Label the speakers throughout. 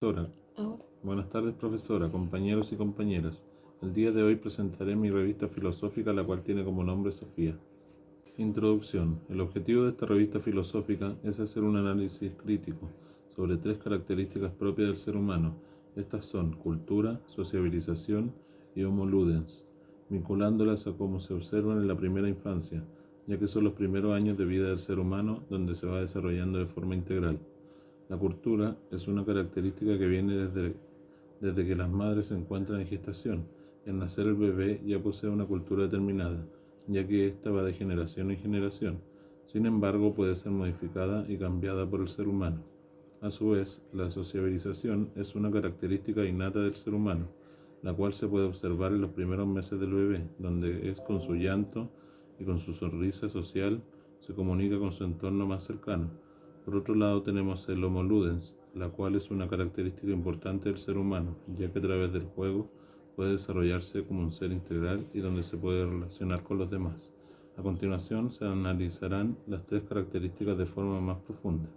Speaker 1: Profesora. Buenas tardes, profesora, compañeros y compañeras. El día de hoy presentaré mi revista filosófica, la cual tiene como nombre Sofía. Introducción. El objetivo de esta revista filosófica es hacer un análisis crítico sobre tres características propias del ser humano. Estas son cultura, sociabilización y homo ludens, vinculándolas a cómo se observan en la primera infancia, ya que son los primeros años de vida del ser humano donde se va desarrollando de forma integral. La cultura es una característica que viene desde que las madres se encuentran en gestación, y al nacer el bebé ya posee una cultura determinada, ya que ésta va de generación en generación. Sin embargo, puede ser modificada y cambiada por el ser humano. A su vez, la sociabilización es una característica innata del ser humano, la cual se puede observar en los primeros meses del bebé, donde es con su llanto y con su sonrisa social se comunica con su entorno más cercano. Por otro lado tenemos el homo ludens, la cual es una característica importante del ser humano, ya que a través del juego puede desarrollarse como un ser integral y donde se puede relacionar con los demás. A continuación se analizarán las tres características de forma más profunda.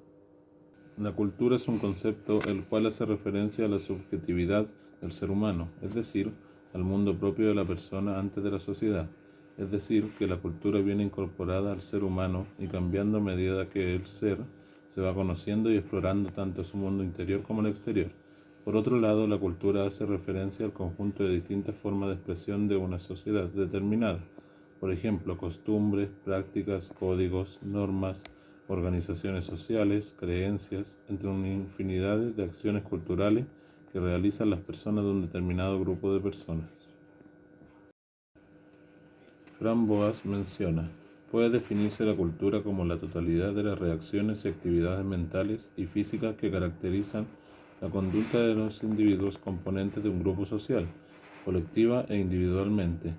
Speaker 1: La cultura es un concepto el cual hace referencia a la subjetividad del ser humano, es decir, al mundo propio de la persona antes de la sociedad. Es decir, que la cultura viene incorporada al ser humano y cambiando a medida que el ser se va conociendo y explorando tanto su mundo interior como el exterior. Por otro lado, la cultura hace referencia al conjunto de distintas formas de expresión de una sociedad determinada, por ejemplo, costumbres, prácticas, códigos, normas, organizaciones sociales, creencias, entre una infinidad de acciones culturales que realizan las personas de un determinado grupo de personas. Fran Boas menciona: puede definirse la cultura como la totalidad de las reacciones y actividades mentales y físicas que caracterizan la conducta de los individuos componentes de un grupo social, colectiva e individualmente,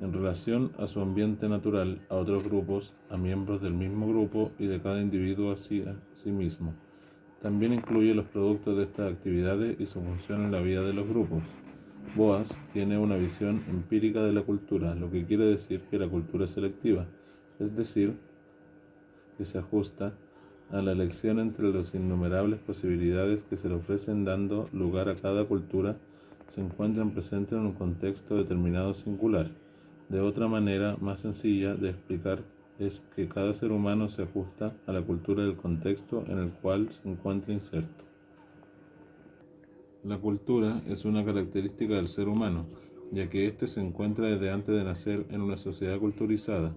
Speaker 1: en relación a su ambiente natural, a otros grupos, a miembros del mismo grupo y de cada individuo hacia sí mismo. También incluye los productos de estas actividades y su función en la vida de los grupos. Boas tiene una visión empírica de la cultura, lo que quiere decir que la cultura es selectiva, es decir, que se ajusta a la elección entre las innumerables posibilidades que se le ofrecen, dando lugar a cada cultura se encuentran presentes en un contexto determinado singular. De otra manera más sencilla de explicar es que cada ser humano se ajusta a la cultura del contexto en el cual se encuentra inserto. La cultura es una característica del ser humano, ya que éste se encuentra desde antes de nacer en una sociedad culturizada,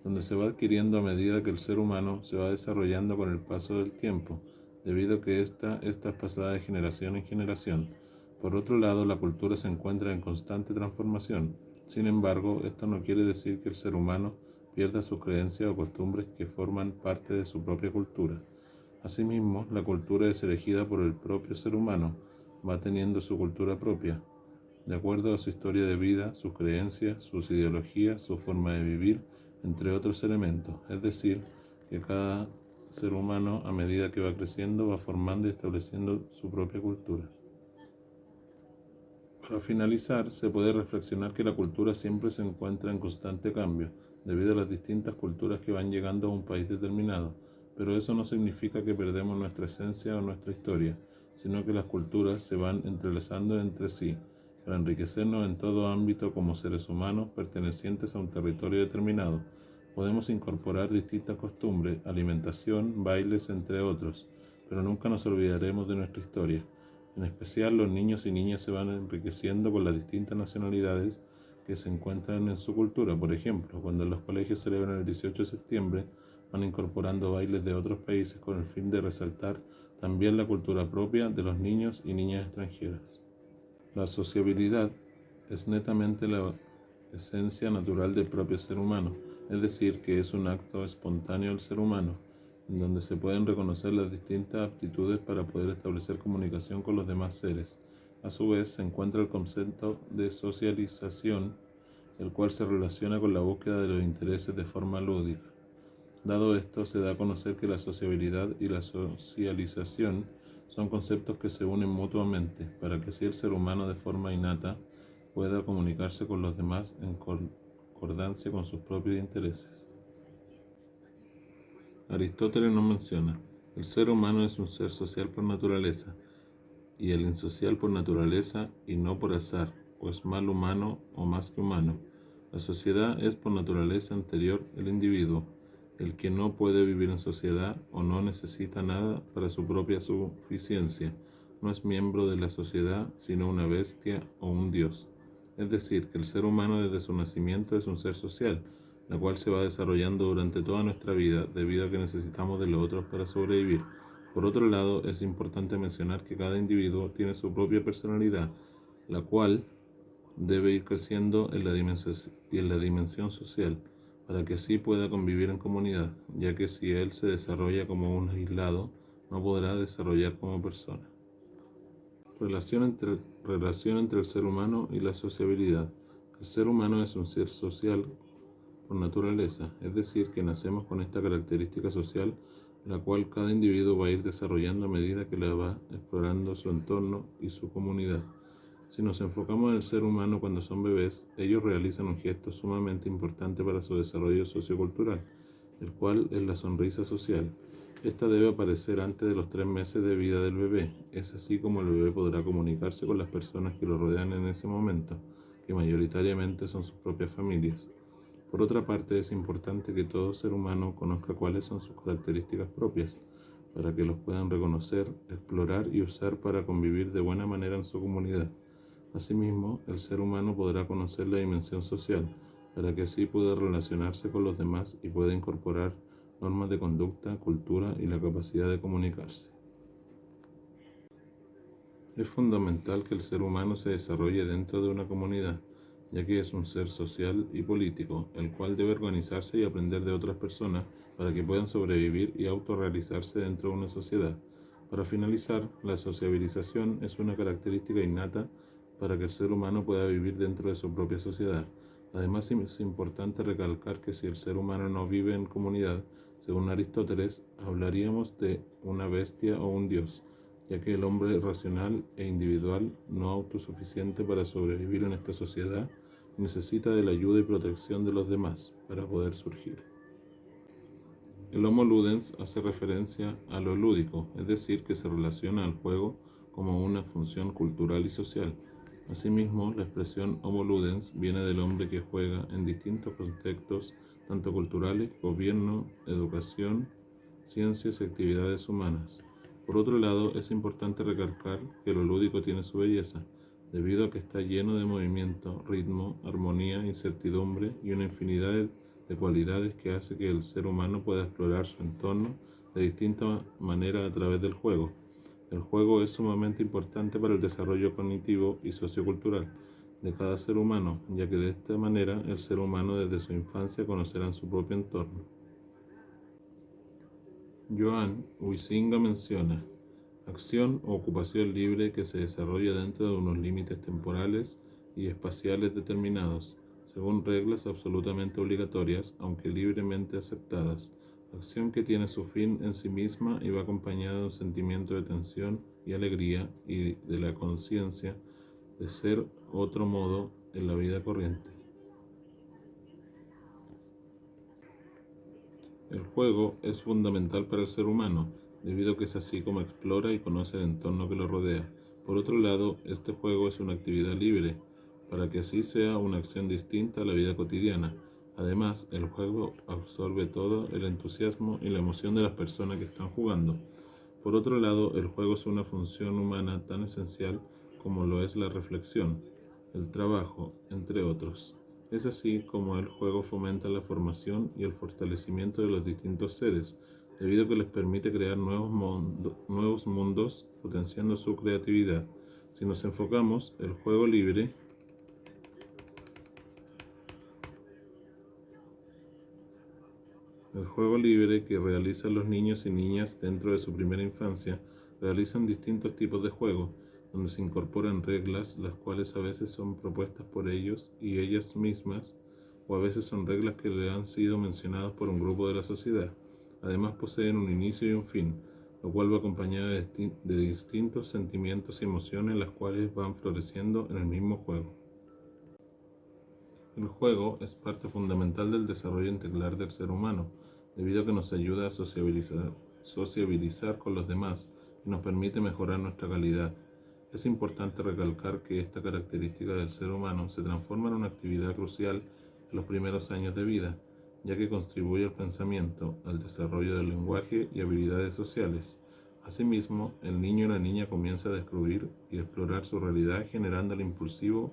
Speaker 1: donde se va adquiriendo a medida que el ser humano se va desarrollando con el paso del tiempo, debido a que esta es pasada de generación en generación. Por otro lado, la cultura se encuentra en constante transformación. Sin embargo, esto no quiere decir que el ser humano pierda sus creencias o costumbres que forman parte de su propia cultura. Asimismo, la cultura es elegida por el propio ser humano, va teniendo su cultura propia, de acuerdo a su historia de vida, sus creencias, sus ideologías, su forma de vivir, entre otros elementos. Es decir, que cada ser humano, a medida que va creciendo, va formando y estableciendo su propia cultura. Para finalizar, se puede reflexionar que la cultura siempre se encuentra en constante cambio, debido a las distintas culturas que van llegando a un país determinado, pero eso no significa que perdemos nuestra esencia o nuestra historia, sino que las culturas se van entrelazando entre sí, para enriquecernos en todo ámbito como seres humanos pertenecientes a un territorio determinado. Podemos incorporar distintas costumbres, alimentación, bailes, entre otros, pero nunca nos olvidaremos de nuestra historia. En especial, los niños y niñas se van enriqueciendo con las distintas nacionalidades que se encuentran en su cultura. Por ejemplo, cuando en los colegios celebran el 18 de septiembre, van incorporando bailes de otros países con el fin de resaltar también la cultura propia de los niños y niñas extranjeras. La sociabilidad es netamente la esencia natural del propio ser humano, es decir, que es un acto espontáneo del ser humano, en donde se pueden reconocer las distintas aptitudes para poder establecer comunicación con los demás seres. A su vez, se encuentra el concepto de socialización, el cual se relaciona con la búsqueda de los intereses de forma lúdica. Dado esto, se da a conocer que la sociabilidad y la socialización son conceptos que se unen mutuamente, para que así el ser humano de forma innata pueda comunicarse con los demás en concordancia con sus propios intereses. Aristóteles nos menciona: el ser humano es un ser social por naturaleza, y el insocial por naturaleza y no por azar, o es mal humano o más que humano. La sociedad es por naturaleza anterior el individuo, el que no puede vivir en sociedad o no necesita nada para su propia suficiencia. No es miembro de la sociedad, sino una bestia o un dios. Es decir, que el ser humano desde su nacimiento es un ser social, la cual se va desarrollando durante toda nuestra vida debido a que necesitamos de los otros para sobrevivir. Por otro lado, es importante mencionar que cada individuo tiene su propia personalidad, la cual debe ir creciendo en la dimensión social, para que así pueda convivir en comunidad, ya que si él se desarrolla como un aislado, no podrá desarrollar como persona. Relación entre el ser humano y la sociabilidad. El ser humano es un ser social por naturaleza, es decir, que nacemos con esta característica social, la cual cada individuo va a ir desarrollando a medida que la va explorando su entorno y su comunidad. Si nos enfocamos en el ser humano cuando son bebés, ellos realizan un gesto sumamente importante para su desarrollo sociocultural, el cual es la sonrisa social. Esta debe aparecer antes de los 3 meses de vida del bebé. Es así como el bebé podrá comunicarse con las personas que lo rodean en ese momento, que mayoritariamente son sus propias familias. Por otra parte, es importante que todo ser humano conozca cuáles son sus características propias, para que los puedan reconocer, explorar y usar para convivir de buena manera en su comunidad. Asimismo, el ser humano podrá conocer la dimensión social, para que así pueda relacionarse con los demás y pueda incorporar normas de conducta, cultura y la capacidad de comunicarse. Es fundamental que el ser humano se desarrolle dentro de una comunidad, ya que es un ser social y político, el cual debe organizarse y aprender de otras personas para que puedan sobrevivir y autorrealizarse dentro de una sociedad. Para finalizar, la sociabilización es una característica innata para que el ser humano pueda vivir dentro de su propia sociedad. Además, es importante recalcar que si el ser humano no vive en comunidad, según Aristóteles, hablaríamos de una bestia o un dios, ya que el hombre es racional e individual, no autosuficiente para sobrevivir en esta sociedad, necesita de la ayuda y protección de los demás para poder surgir. El Homo ludens hace referencia a lo lúdico, es decir, que se relaciona al juego como una función cultural y social. Asimismo, la expresión Homo ludens viene del hombre que juega en distintos contextos, tanto culturales, gobierno, educación, ciencias y actividades humanas. Por otro lado, es importante recalcar que lo lúdico tiene su belleza, debido a que está lleno de movimiento, ritmo, armonía, incertidumbre y una infinidad de cualidades que hace que el ser humano pueda explorar su entorno de distinta manera a través del juego. El juego es sumamente importante para el desarrollo cognitivo y sociocultural de cada ser humano, ya que de esta manera el ser humano desde su infancia conocerá su propio entorno. Joan Huizinga menciona: acción o ocupación libre que se desarrolla dentro de unos límites temporales y espaciales determinados, según reglas absolutamente obligatorias, aunque libremente aceptadas. Acción que tiene su fin en sí misma y va acompañada de un sentimiento de tensión y alegría y de la conciencia de ser otro modo en la vida corriente. El juego es fundamental para el ser humano, debido a que es así como explora y conoce el entorno que lo rodea. Por otro lado, este juego es una actividad libre, para que así sea una acción distinta a la vida cotidiana. Además, el juego absorbe todo el entusiasmo y la emoción de las personas que están jugando. Por otro lado, el juego es una función humana tan esencial como lo es la reflexión, el trabajo, entre otros. Es así como el juego fomenta la formación y el fortalecimiento de los distintos seres, debido a que les permite crear nuevos mundos, potenciando su creatividad. Si nos enfocamos, el juego libre que realizan los niños y niñas dentro de su primera infancia, realizan distintos tipos de juegos, donde se incorporan reglas, las cuales a veces son propuestas por ellos y ellas mismas, o a veces son reglas que le han sido mencionadas por un grupo de la sociedad. Además poseen un inicio y un fin, lo cual va acompañado de distintos sentimientos y emociones, las cuales van floreciendo en el mismo juego. El juego es parte fundamental del desarrollo integral del ser humano, debido a que nos ayuda a sociabilizar con los demás y nos permite mejorar nuestra calidad Es importante recalcar que esta característica del ser humano se transforma en una actividad crucial en los primeros años de vida, ya que contribuye al pensamiento, al desarrollo del lenguaje y habilidades sociales. Asimismo, el niño o la niña comienza a descubrir y explorar su realidad, generando el impulso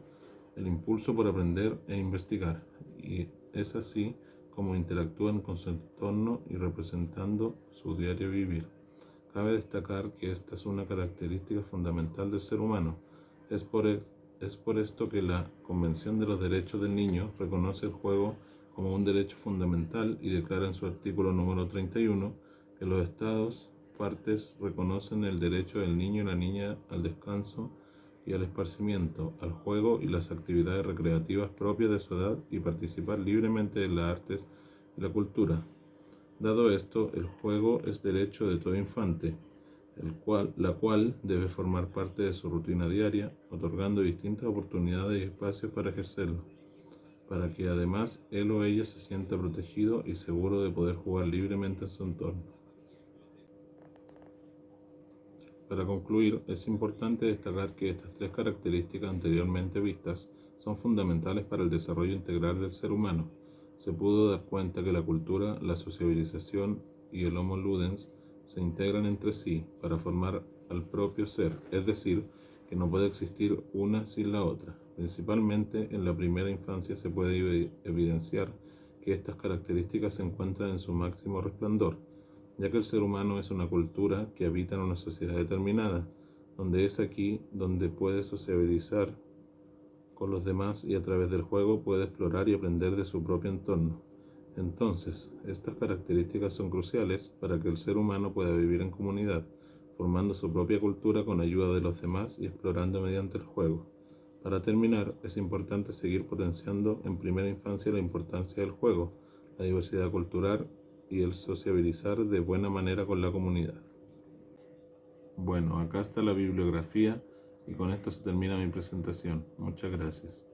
Speaker 1: por aprender e investigar, y es así como interactúan con su entorno y representando su diario vivir. Cabe destacar que esta es una característica fundamental del ser humano. Es por esto que la Convención de los Derechos del Niño reconoce el juego como un derecho fundamental y declara en su artículo número 31 que los Estados partes reconocen el derecho del niño y la niña al descanso y al esparcimiento, al juego y las actividades recreativas propias de su edad y participar libremente en las artes y la cultura. Dado esto, el juego es derecho de todo infante, la cual debe formar parte de su rutina diaria, otorgando distintas oportunidades y espacios para ejercerlo, para que además él o ella se sienta protegido y seguro de poder jugar libremente en su entorno. Para concluir, es importante destacar que estas tres características anteriormente vistas son fundamentales para el desarrollo integral del ser humano. Se pudo dar cuenta que la cultura, la sociabilización y el homo ludens se integran entre sí para formar al propio ser, es decir, que no puede existir una sin la otra. Principalmente en la primera infancia se puede evidenciar que estas características se encuentran en su máximo resplandor, ya que el ser humano es una cultura que habita en una sociedad determinada, donde es aquí donde puede sociabilizar con los demás y a través del juego puede explorar y aprender de su propio entorno. Entonces, estas características son cruciales para que el ser humano pueda vivir en comunidad, formando su propia cultura con ayuda de los demás y explorando mediante el juego. Para terminar, es importante seguir potenciando en primera infancia la importancia del juego, la diversidad cultural y el sociabilizar de buena manera con la comunidad. Bueno, acá está la bibliografía y con esto se termina mi presentación. Muchas gracias.